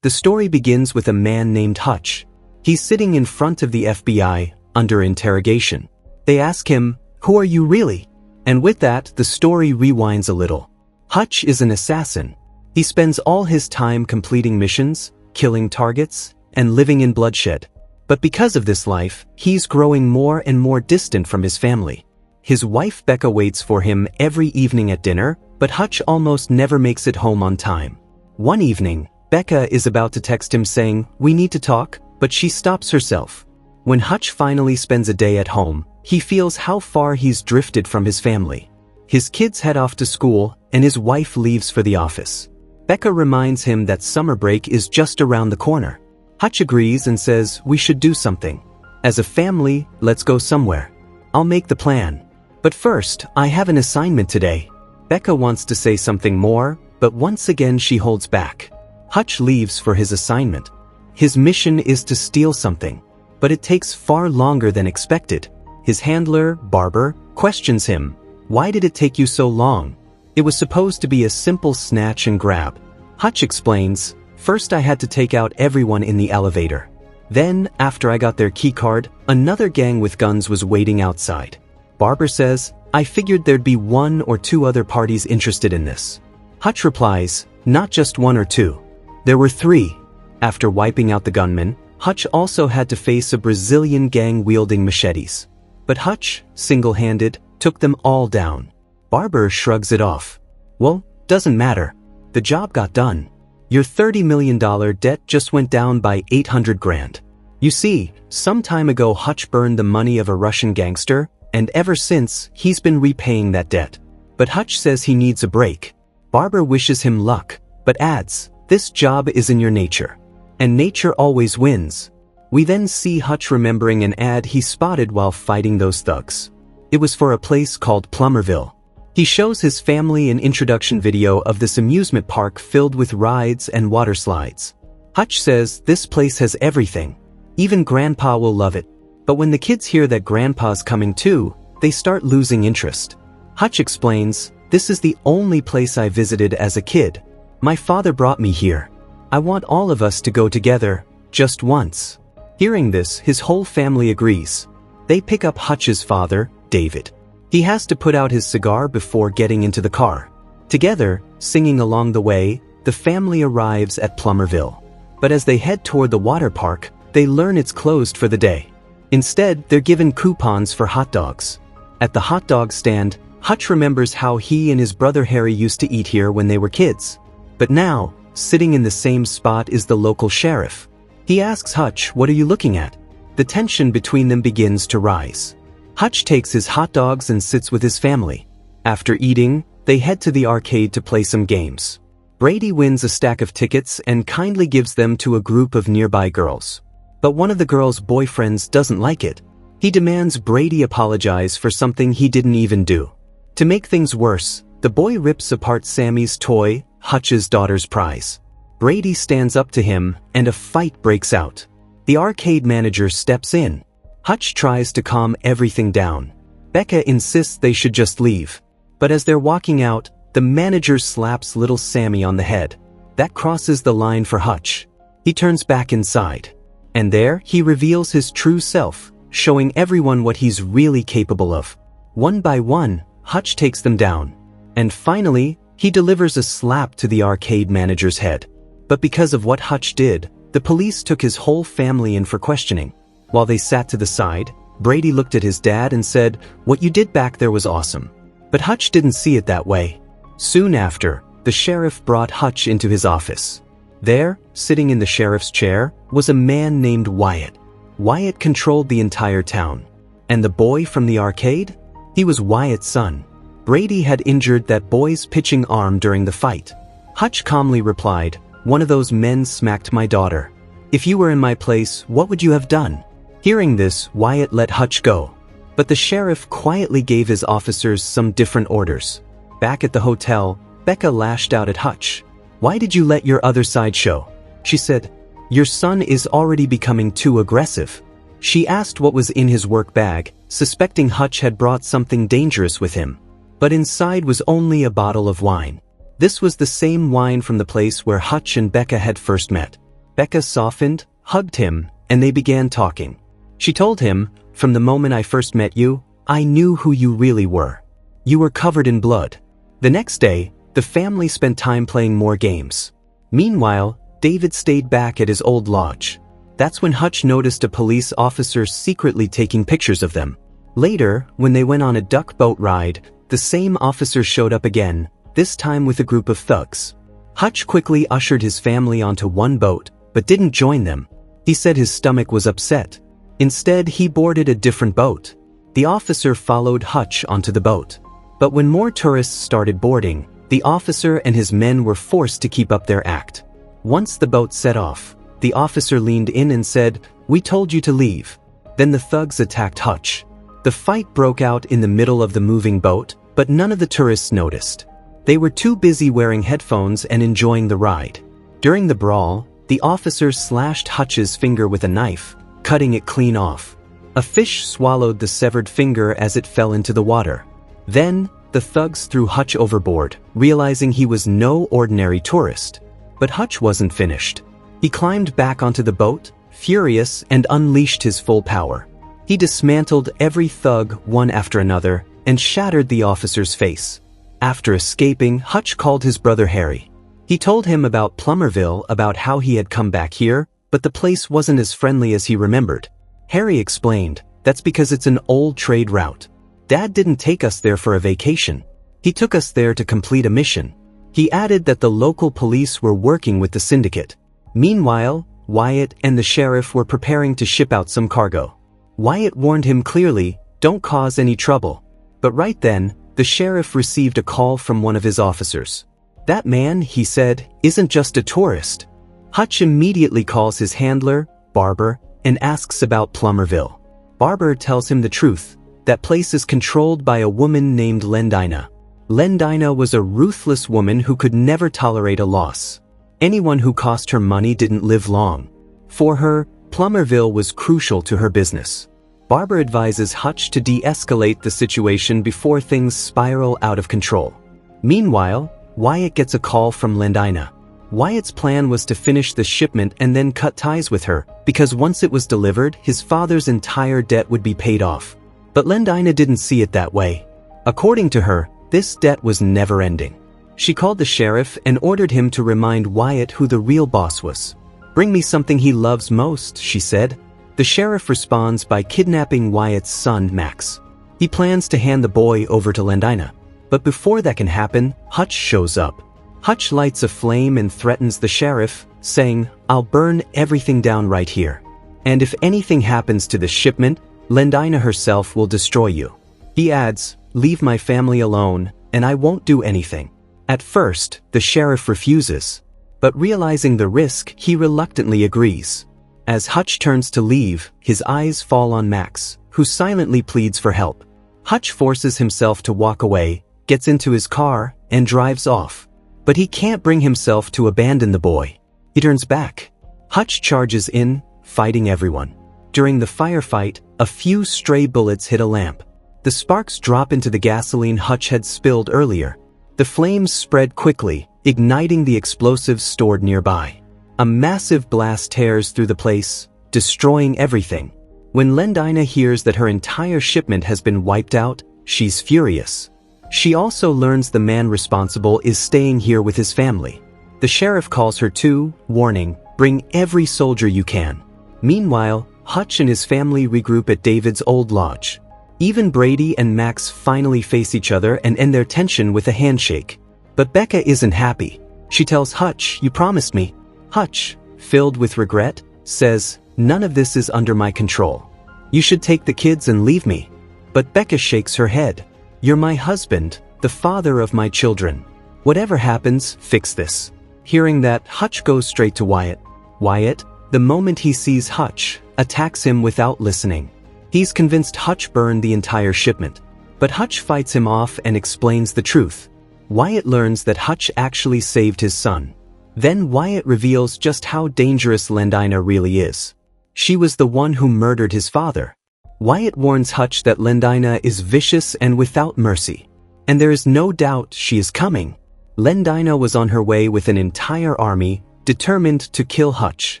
The story begins with a man named Hutch. He's sitting in front of the FBI, under interrogation. They ask him, "Who are you really?" And with that, the story rewinds a little. Hutch is an assassin. He spends all his time completing missions, killing targets, and living in bloodshed. But because of this life, he's growing more and more distant from his family. His wife Becca waits for him every evening at dinner, but Hutch almost never makes it home on time. One evening, Becca is about to text him saying, "We need to talk," but she stops herself. When Hutch finally spends a day at home, he feels how far he's drifted from his family. His kids head off to school, and his wife leaves for the office. Becca reminds him that summer break is just around the corner. Hutch agrees and says, "We should do something. As a family, let's go somewhere. I'll make the plan. But first, I have an assignment today." Becca wants to say something more, but once again she holds back. Hutch leaves for his assignment. His mission is to steal something, but it takes far longer than expected. His handler, Barber, questions him, "Why did it take you so long? It was supposed to be a simple snatch and grab." Hutch explains, "First I had to take out everyone in the elevator. Then, after I got their keycard, another gang with guns was waiting outside." Barber says, "I figured there'd be one or two other parties interested in this." Hutch replies, "Not just one or two. There were three." After wiping out the gunmen, Hutch also had to face a Brazilian gang wielding machetes. But Hutch, single-handed, took them all down. Barber shrugs it off. "Well, doesn't matter. The job got done. Your $30 million debt just went down by 800 grand. You see, some time ago Hutch burned the money of a Russian gangster, and ever since, he's been repaying that debt. But Hutch says he needs a break. Barber wishes him luck, but adds, "This job is in your nature. And nature always wins." We then see Hutch remembering an ad he spotted while fighting those thugs. It was for a place called Plummerville. He shows his family an introduction video of this amusement park filled with rides and water slides. Hutch says this place has everything. Even Grandpa will love it. But when the kids hear that Grandpa's coming too, they start losing interest. Hutch explains, "This is the only place I visited as a kid. My father brought me here. I want all of us to go together, just once." Hearing this, his whole family agrees. They pick up Hutch's father, David. He has to put out his cigar before getting into the car. Together, singing along the way, the family arrives at Plummerville. But as they head toward the water park, they learn it's closed for the day. Instead, they're given coupons for hot dogs. At the hot dog stand, Hutch remembers how he and his brother Harry used to eat here when they were kids. But now, sitting in the same spot is the local sheriff. He asks Hutch, "What are you looking at?" The tension between them begins to rise. Hutch takes his hot dogs and sits with his family. After eating, they head to the arcade to play some games. Brady wins a stack of tickets and kindly gives them to a group of nearby girls. But one of the girls' boyfriends doesn't like it. He demands Brady apologize for something he didn't even do. To make things worse, the boy rips apart Sammy's toy, Hutch's daughter's prize. Brady stands up to him, and a fight breaks out. The arcade manager steps in. Hutch tries to calm everything down. Becca insists they should just leave. But as they're walking out, the manager slaps little Sammy on the head. That crosses the line for Hutch. He turns back inside. And there, he reveals his true self, showing everyone what he's really capable of. One by one, Hutch takes them down. And finally, he delivers a slap to the arcade manager's head. But because of what Hutch did, the police took his whole family in for questioning. While they sat to the side, Brady looked at his dad and said, "What you did back there was awesome." But Hutch didn't see it that way. Soon after, the sheriff brought Hutch into his office. There, sitting in the sheriff's chair, was a man named Wyatt. Wyatt controlled the entire town. And the boy from the arcade? He was Wyatt's son. Brady had injured that boy's pitching arm during the fight. Hutch calmly replied, "One of those men smacked my daughter. If you were in my place, what would you have done?" Hearing this, Wyatt let Hutch go. But the sheriff quietly gave his officers some different orders. Back at the hotel, Becca lashed out at Hutch. "Why did you let your other side show?" She said, "Your son is already becoming too aggressive." She asked what was in his work bag, suspecting Hutch had brought something dangerous with him. But inside was only a bottle of wine. This was the same wine from the place where Hutch and Becca had first met. Becca softened, hugged him, and they began talking. She told him, "From the moment I first met you, I knew who you really were. You were covered in blood." The next day, the family spent time playing more games. Meanwhile, David stayed back at his old lodge. That's when Hutch noticed a police officer secretly taking pictures of them. Later, when they went on a duck boat ride, the same officer showed up again, this time with a group of thugs. Hutch quickly ushered his family onto one boat, but didn't join them. He said his stomach was upset. Instead, he boarded a different boat. The officer followed Hutch onto the boat. But when more tourists started boarding, the officer and his men were forced to keep up their act. Once the boat set off, the officer leaned in and said, "We told you to leave." Then the thugs attacked Hutch. The fight broke out in the middle of the moving boat, but none of the tourists noticed. They were too busy wearing headphones and enjoying the ride. During the brawl, the officer slashed Hutch's finger with a knife, cutting it clean off. A fish swallowed the severed finger as it fell into the water. Then, the thugs threw Hutch overboard, realizing he was no ordinary tourist. But Hutch wasn't finished. He climbed back onto the boat, furious, and unleashed his full power. He dismantled every thug one after another and shattered the officer's face. After escaping, Hutch called his brother Harry. He told him about Plummerville, about how he had come back here, but the place wasn't as friendly as he remembered. Harry explained, "That's because it's an old trade route. Dad didn't take us there for a vacation. He took us there to complete a mission." He added that the local police were working with the syndicate. Meanwhile, Wyatt and the sheriff were preparing to ship out some cargo. Wyatt warned him clearly, "Don't cause any trouble." But right then, the sheriff received a call from one of his officers. "That man," he said, "isn't just a tourist." Hutch immediately calls his handler, Barber, and asks about Plummerville. Barber tells him the truth. That place is controlled by a woman named Lendina. Lendina was a ruthless woman who could never tolerate a loss. Anyone who cost her money didn't live long. For her, Plummerville was crucial to her business. Barber advises Hutch to de-escalate the situation before things spiral out of control. Meanwhile, Wyatt gets a call from Lendina. Wyatt's plan was to finish the shipment and then cut ties with her, because once it was delivered, his father's entire debt would be paid off. But Lendina didn't see it that way. According to her, this debt was never ending. She called the sheriff and ordered him to remind Wyatt who the real boss was. "Bring me something he loves most," she said. The sheriff responds by kidnapping Wyatt's son, Max. He plans to hand the boy over to Lendina. But before that can happen, Hutch shows up. Hutch lights a flame and threatens the sheriff, saying, "I'll burn everything down right here. And if anything happens to the shipment, Lendina herself will destroy you." He adds, "Leave my family alone, and I won't do anything." At first, the sheriff refuses. But realizing the risk, he reluctantly agrees. As Hutch turns to leave, his eyes fall on Max, who silently pleads for help. Hutch forces himself to walk away, gets into his car, and drives off. But he can't bring himself to abandon the boy. He turns back. Hutch charges in, fighting everyone. During the firefight, a few stray bullets hit a lamp. The sparks drop into the gasoline Hutch had spilled earlier. The flames spread quickly, igniting the explosives stored nearby. A massive blast tears through the place, destroying everything. When Lendina hears that her entire shipment has been wiped out, she's furious. She also learns the man responsible is staying here with his family. The sheriff calls her too, warning, "Bring every soldier you can." Meanwhile, Hutch and his family regroup at David's old lodge. Even Brady and Max finally face each other and end their tension with a handshake. But Becca isn't happy. She tells Hutch, "You promised me." Hutch, filled with regret, says, "None of this is under my control. You should take the kids and leave me." But Becca shakes her head. "You're my husband, the father of my children. Whatever happens, fix this." Hearing that, Hutch goes straight to Wyatt. Wyatt, the moment he sees Hutch, attacks him without listening. He's convinced Hutch burned the entire shipment. But Hutch fights him off and explains the truth. Wyatt learns that Hutch actually saved his son. Then Wyatt reveals just how dangerous Lendina really is. She was the one who murdered his father. Wyatt warns Hutch that Lendina is vicious and without mercy. And there is no doubt she is coming. Lendina was on her way with an entire army, determined to kill Hutch.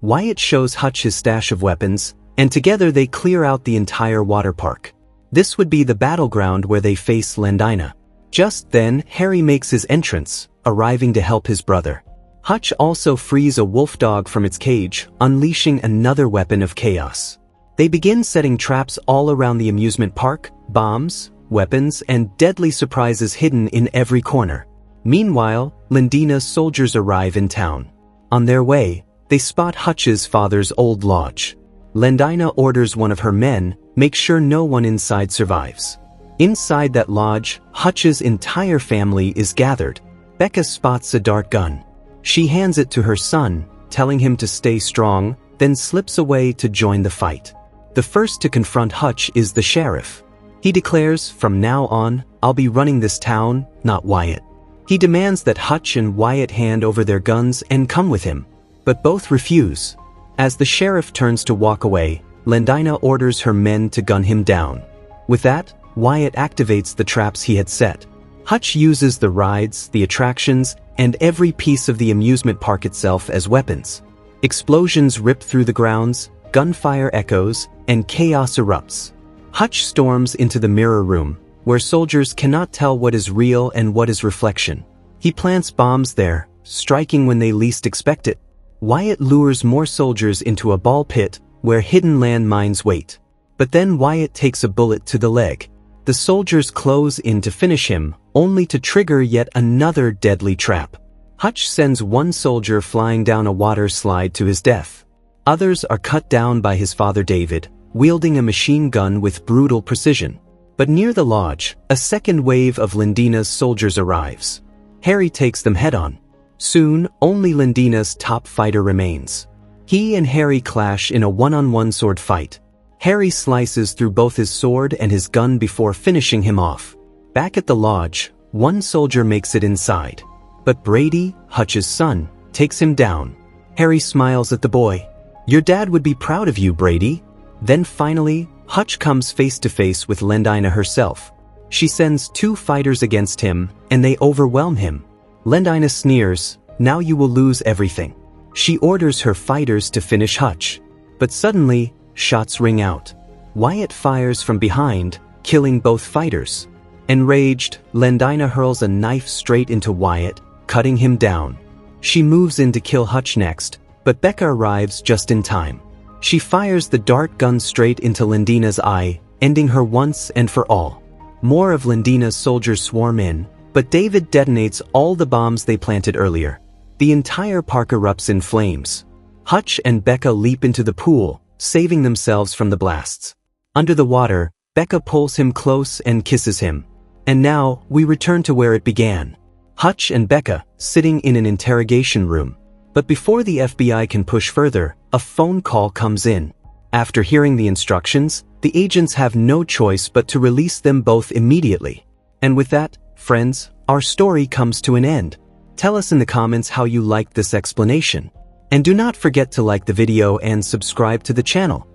Wyatt shows Hutch his stash of weapons, and together they clear out the entire water park. This would be the battleground where they face Lendina. Just then, Harry makes his entrance, arriving to help his brother. Hutch also frees a wolf dog from its cage, unleashing another weapon of chaos. They begin setting traps all around the amusement park, bombs, weapons, and deadly surprises hidden in every corner. Meanwhile, Lendina's soldiers arrive in town. On their way, they spot Hutch's father's old lodge. Lendina orders one of her men, make sure no one inside survives. Inside that lodge, Hutch's entire family is gathered. Becca spots a dart gun. She hands it to her son, telling him to stay strong, then slips away to join the fight. The first to confront Hutch is the sheriff. He declares, "From now on, I'll be running this town, not Wyatt." He demands that Hutch and Wyatt hand over their guns and come with him, but both refuse. As the sheriff turns to walk away, Lendina orders her men to gun him down. With that, Wyatt activates the traps he had set. Hutch uses the rides, the attractions, and every piece of the amusement park itself as weapons. Explosions rip through the grounds, gunfire echoes, and chaos erupts. Hutch storms into the mirror room, where soldiers cannot tell what is real and what is reflection. He plants bombs there, striking when they least expect it. Wyatt lures more soldiers into a ball pit, where hidden landmines wait. But then Wyatt takes a bullet to the leg. The soldiers close in to finish him, only to trigger yet another deadly trap. Hutch sends one soldier flying down a water slide to his death. Others are cut down by his father David, wielding a machine gun with brutal precision. But near the lodge, a second wave of Lendina's soldiers arrives. Harry takes them head-on. Soon, only Lendina's top fighter remains. He and Harry clash in a one-on-one sword fight. Harry slices through both his sword and his gun before finishing him off. Back at the lodge, one soldier makes it inside. But Brady, Hutch's son, takes him down. Harry smiles at the boy. "Your dad would be proud of you, Brady." Then finally, Hutch comes face to face with Lendina herself. She sends two fighters against him, and they overwhelm him. Lendina sneers, "Now you will lose everything." She orders her fighters to finish Hutch. But suddenly, shots ring out. Wyatt fires from behind, killing both fighters. Enraged, Lendina hurls a knife straight into Wyatt, cutting him down. She moves in to kill Hutch next, but Becca arrives just in time. She fires the dart gun straight into Lendina's eye, ending her once and for all. More of Lendina's soldiers swarm in, but David detonates all the bombs they planted earlier. The entire park erupts in flames. Hutch and Becca leap into the pool, saving themselves from the blasts. Under the water, Becca pulls him close and kisses him. And now, we return to where it began. Hutch and Becca, sitting in an interrogation room. But before the FBI can push further, a phone call comes in. After hearing the instructions, the agents have no choice but to release them both immediately. And with that, friends, our story comes to an end. Tell us in the comments how you liked this explanation. And do not forget to like the video and subscribe to the channel.